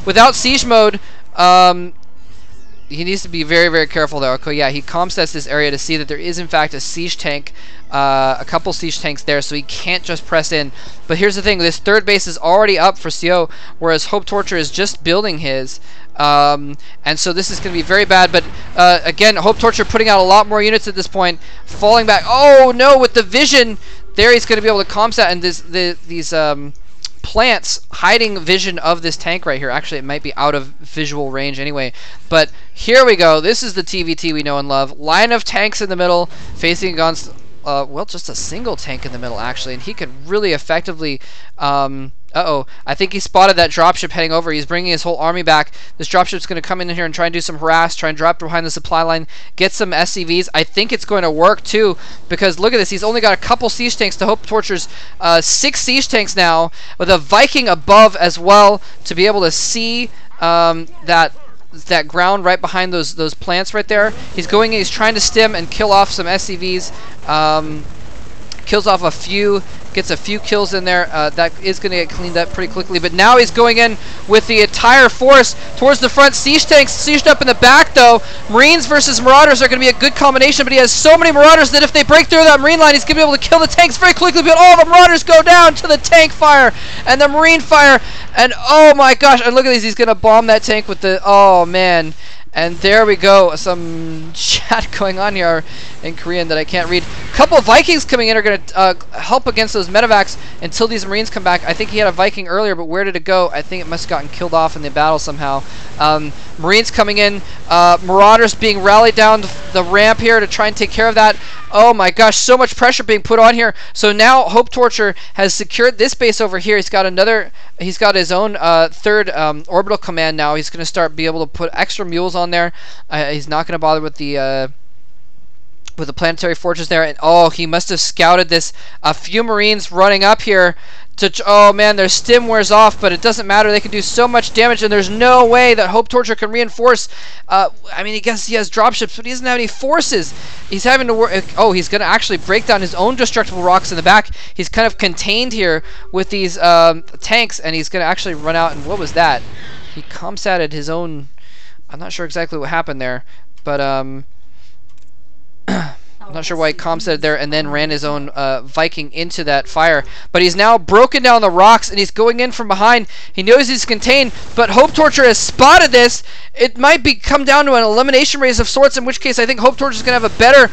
without siege mode, he needs to be very, very careful there. Okay, yeah, he comsets this area to see that there is in fact a siege tank, a couple siege tanks there, so he can't just press in. But here's the thing, this third base is already up for Seo, whereas HopeTorture is just building his. And so this is going to be very bad, but again, HopeTorture putting out a lot more units at this point, falling back. Oh no, with the vision, there he's going to be able to comsat, and these plants hiding vision of this tank right here. Actually, it might be out of visual range anyway. But here we go. This is the TVT we know and love. Line of tanks in the middle, facing against, well, just a single tank in the middle, actually. And he could really effectively... uh-oh. I think he spotted that dropship heading over. He's bringing his whole army back. This dropship's going to come in here and try and do some harass, try and drop behind the supply line, get some SCVs. I think it's going to work, too, because look at this. He's only got a couple siege tanks to HopeTorture's 6 siege tanks now, with a Viking above as well to be able to see that ground right behind those plants right there. He's going in, he's trying to stim and kill off some SCVs. Kills off a few, gets a few kills in there. That is going to get cleaned up pretty quickly. But now he's going in with the entire force towards the front. Siege tanks sieged up in the back, though. Marines versus Marauders are going to be a good combination, but he has so many Marauders that if they break through that Marine line, he's going to be able to kill the tanks very quickly. But all the Marauders go down to the tank fire and the Marine fire. And oh my gosh, and look at these. He's going to bomb that tank with the... Oh, man. And there we go. Some chat going on here in Korean that I can't read. A couple of Vikings coming in are going to help against those medevacs until these Marines come back. I think he had a Viking earlier, but where did it go? I think it must have gotten killed off in the battle somehow. Marines coming in. Marauders being rallied down the ramp here to try and take care of that. Oh my gosh, so much pressure being put on here. So now HopeTorture has secured this base over here. He's got another, he's got his own third orbital command now. He's going to start be able to put extra mules on there. He's not going to bother with the planetary fortress there. And oh, he must have scouted this. A few Marines running up here. Oh man, their stim wears off, but it doesn't matter. They can do so much damage, and there's no way that HopeTorture can reinforce. I mean, I guess he has dropships, but he doesn't have any forces. He's having to work. Oh, he's going to actually break down his own destructible rocks in the back. He's kind of contained here with these tanks, and he's going to actually run out. And what was that? He comsatted his own. I'm not sure exactly what happened there, but I'm not sure why he comsatted there and then ran his own Viking into that fire. But he's now broken down the rocks and he's going in from behind. He knows he's contained, but HopeTorture has spotted this. It might come down to an elimination race of sorts, in which case I think HopeTorture is going to have a better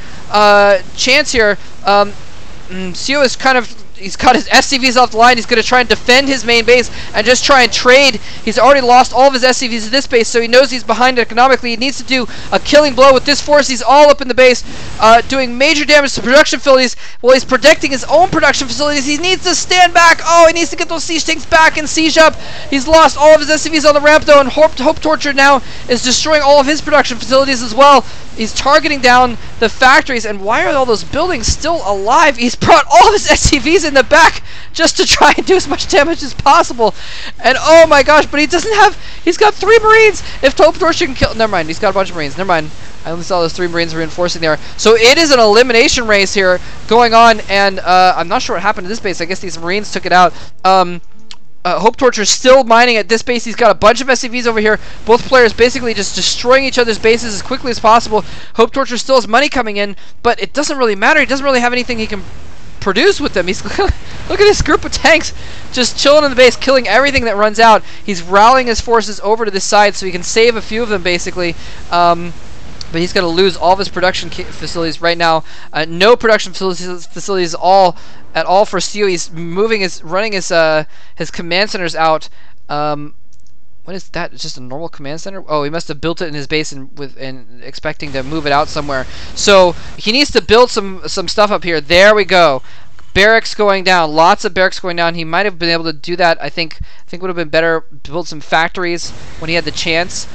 chance here. Seo is kind of... He's got his SCVs off the line. He's going to try and defend his main base and just try and trade. He's already lost all of his SCVs to this base, so he knows he's behind economically. He needs to do a killing blow with this force. He's all up in the base, doing major damage to production facilities while he's protecting his own production facilities. He needs to stand back. Oh, he needs to get those siege tanks back and siege up. He's lost all of his SCVs on the ramp, though, and HopeTorture now is destroying all of his production facilities as well. He's targeting down the factories, and why are all those buildings still alive? He's brought all of his SCVs in the back just to try and do as much damage as possible. And oh my gosh, but he doesn't have... He's got 3 Marines! If HopeTorture can kill... Never mind, he's got a bunch of Marines. Never mind. I only saw those 3 Marines reinforcing there. So it is an elimination race here going on, and I'm not sure what happened to this base. I guess these Marines took it out. HopeTorture is still mining at this base. He's got a bunch of SCVs over here. Both players basically just destroying each other's bases as quickly as possible. HopeTorture still has money coming in, but it doesn't really matter. He doesn't really have anything he can produce with them. He's look at this group of tanks just chilling on the base, killing everything that runs out. He's rallying his forces over to this side so he can save a few of them, basically. But he's going to lose all of his production facilities right now. No production facilities at all for Seo. He's running his command centers out. What is that? It's just a normal command center? Oh, he must have built it in his base and expecting to move it out somewhere. So he needs to build some stuff up here. There we go. Barracks going down. Lots of barracks going down. He might have been able to do that. I think would have been better to build some factories when he had the chance.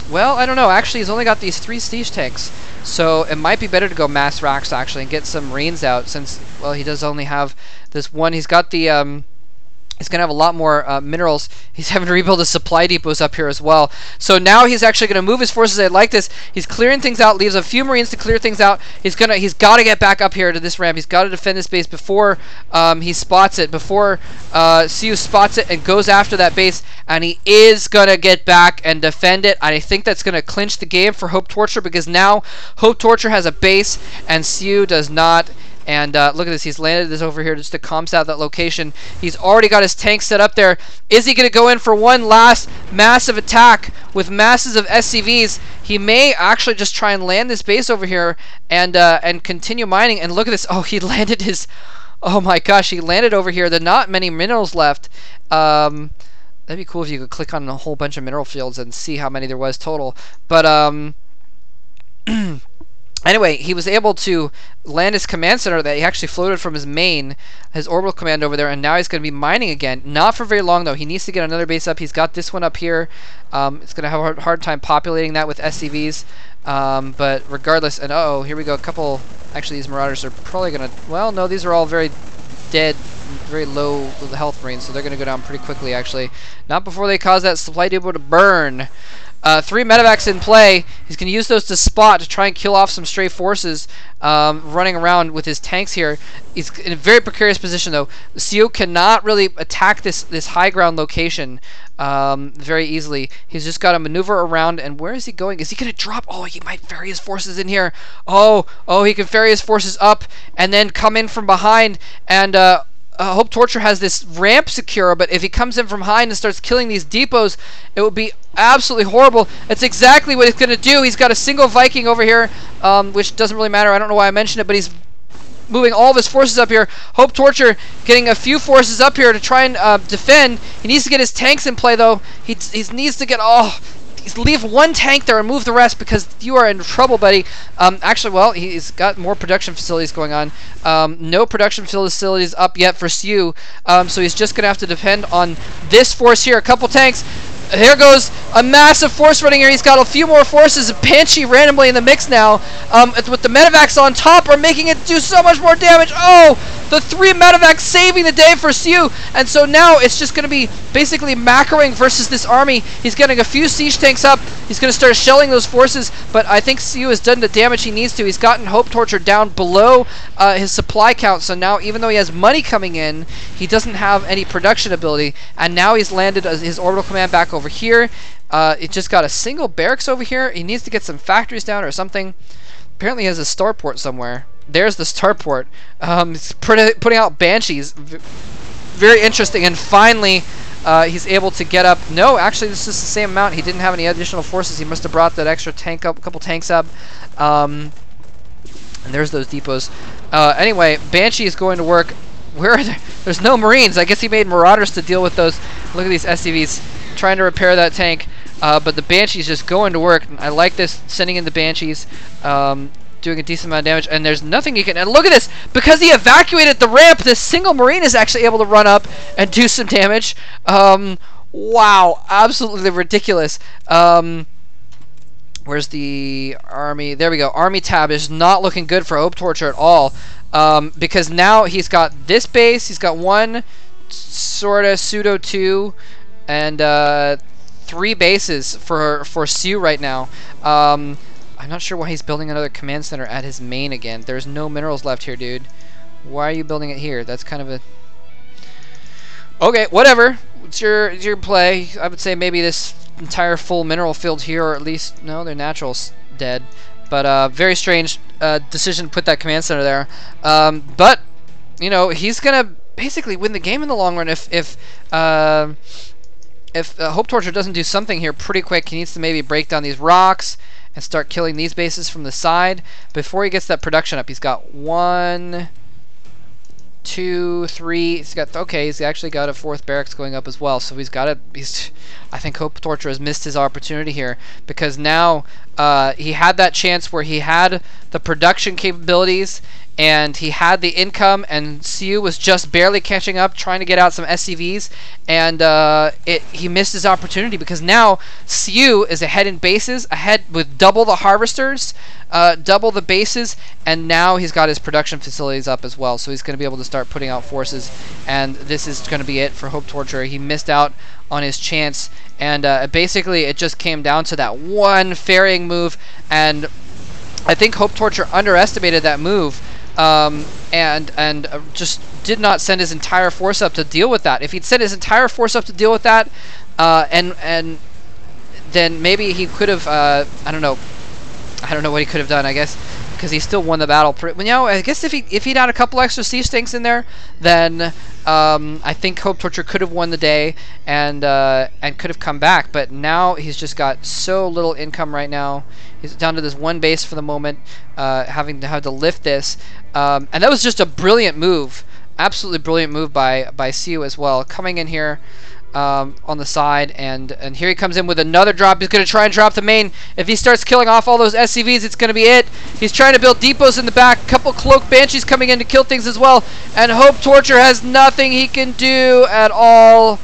Well, I don't know. Actually, he's only got these 3 siege tanks. So it might be better to go mass racks, actually, and get some Marines out since, well, he does only have this one. He's got the He's going to have a lot more minerals. He's having to rebuild his supply depots up here as well. So now he's actually going to move his forces. I like this. He's clearing things out, leaves a few Marines to clear things out. He's got to get back up here to this ramp. He's got to defend this base before he spots it, before Siu spots it and goes after that base. And he is going to get back and defend it. I think that's going to clinch the game for HopeTorture, because now HopeTorture has a base and Siu does not. And look at this, he's landed this over here just to comms out that location. He's already got his tank set up there. Is he going to go in for one last massive attack with masses of SCVs? He may actually just try and land this base over here and continue mining. And look at this, oh, he landed his, oh my gosh, he landed over here. There are not many minerals left. That'd be cool if you could click on a whole bunch of mineral fields and see how many there was total. But anyway, he was able to land his command center that he actually floated from his main, his orbital command over there, and now he's going to be mining again. Not for very long, though. He needs to get another base up. He's got this one up here. It's going to have a hard time populating that with SCVs. But regardless, and uh-oh, here we go. A couple, actually, these Marauders are probably going to, well, no, these are all very dead, very low health Marines, so they're going to go down pretty quickly, actually. Not before they cause that supply depot to burn. 3 medevacs in play. He's going to use those to spot to try and kill off some stray forces running around with his tanks here. He's in a very precarious position, though. Siu cannot really attack this high ground location very easily. He's just got to maneuver around. And where is he going? Is he going to drop? Oh, he might ferry his forces in here. Oh, he can ferry his forces up and then come in from behind. And HopeTorture has this ramp secure, but if he comes in from behind and starts killing these depots, it would be absolutely horrible. That's exactly what he's going to do. He's got a single Viking over here, which doesn't really matter. I don't know why I mentioned it, but he's moving all of his forces up here. HopeTorture getting a few forces up here to try and defend. He needs to get his tanks in play, though. He needs to get leave one tank there and move the rest, because you are in trouble, buddy. Actually, well, he's got more production facilities going on. No production facilities up yet for Siu, so he's just going to have to depend on this force here. A couple tanks. There goes a massive force running here. He's got a few more forces. Banshee randomly in the mix now. With the medevacs on top are making it do so much more damage. Oh, the 3 medevacs saving the day for Siu. And so now it's just going to be basically macroing versus this army. He's getting a few siege tanks up. He's going to start shelling those forces. But I think Siu has done the damage he needs to. He's gotten HopeTorture down below his supply count. So now, even though he has money coming in, he doesn't have any production ability. And now he's landed his orbital command back over here. It just got a single barracks over here. He needs to get some factories down or something. Apparently he has a starport somewhere. There's the starport. He's putting out Banshees. Very interesting. And finally, he's able to get up. No, actually, this is the same amount. He didn't have any additional forces. He must have brought that extra tank up, a couple tanks up. And there's those depots. Anyway, Banshee is going to work. Where are there? There's no Marines. I guess he made Marauders to deal with those. Look at these SCVs trying to repair that tank. But the Banshee's just going to work. I like this, sending in the Banshees, doing a decent amount of damage. And there's nothing you can... And look at this! Because he evacuated the ramp, this single Marine is actually able to run up and do some damage. Wow, absolutely ridiculous. Where's the army? There we go. Army tab is not looking good for HopeTorture at all. Because now he's got this base, he's got one sort of pseudo 2, and 3 bases for Siu right now. I'm not sure why he's building another command center at his main again. There's no minerals left here, dude. Why are you building it here? That's kind of a... Okay, whatever. It's your play. I would say maybe this entire full mineral field here, or at least... No, they're naturals dead. But very strange decision to put that command center there. But, you know, he's going to basically win the game in the long run if HopeTorture doesn't do something here pretty quick. He needs to maybe break down these rocks and start killing these bases from the side before he gets that production up. He's got 1, 2, 3. He's got, okay, he's actually got a 4th barracks going up as well. So he's got a, I think HopeTorture has missed his opportunity here, because now he had that chance where he had the production capabilities and he had the income, and Seo was just barely catching up, trying to get out some SCVs, and he missed his opportunity because now Seo is ahead in bases, ahead with double the harvesters, double the bases, and now he's got his production facilities up as well, so he's going to be able to start putting out forces, and this is going to be it for HopeTorture. He missed out on his chance, and basically it just came down to that one ferrying move, and I think HopeTorture underestimated that move, and just did not send his entire force up to deal with that. If he'd sent his entire force up to deal with that, and then maybe he could have, I don't know what he could have done, I guess, because he still won the battle. You know, I guess if he'd had a couple extra siege tanks in there, then I think HopeTorture could have won the day and could have come back. But now he's just got so little income right now. He's down to this one base for the moment, having to lift this, and that was just a brilliant move, absolutely brilliant move by Seo as well, coming in here. On the side, and here he comes in with another drop. He's going to try and drop the main. If he starts killing off all those SCVs, it's going to be it. He's trying to build depots in the back. A couple cloak banshees coming in to kill things as well, and HopeTorture has nothing he can do at all.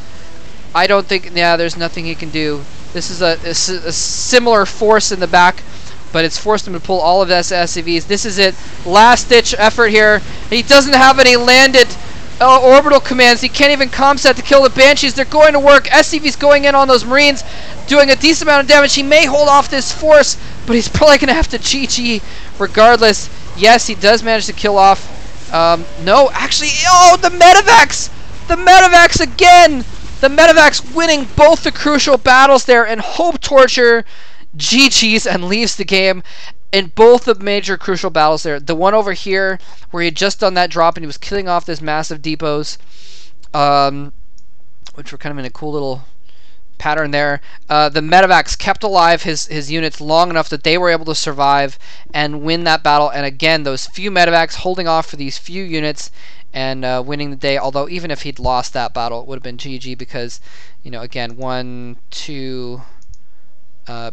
I don't think, yeah, there's nothing he can do. This is a similar force in the back, but it's forced him to pull all of the SCVs. This is it, last ditch effort here. He doesn't have any landed orbital commands. He can't even comset to kill the banshees. They're going to work. SCV's going in on those marines, doing a decent amount of damage. He may hold off this force, but he's probably going to have to GG regardless. Yes, he does manage to kill off. No, actually, oh, the medevacs! The medevacs again! The medevacs winning both the crucial battles there, and HopeTorture GG's and leaves the game in both the major crucial battles there. The one over here where he had just done that drop and he was killing off this massive depots, which were kind of in a cool little pattern there. The medevacs kept alive his units long enough that they were able to survive and win that battle. And again, those few medevacs holding off for these few units and winning the day. Although even if he'd lost that battle, it would have been GG because, you know, again,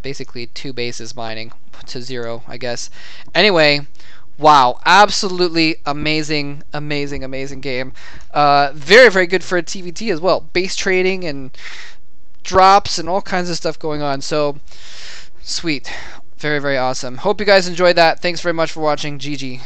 basically two bases mining to 0, I guess. Anyway, wow, absolutely amazing game. Very, very good for a TVT as well. Base trading and drops and all kinds of stuff going on. So, sweet. Very, very awesome. Hope you guys enjoyed that. Thanks very much for watching. GG.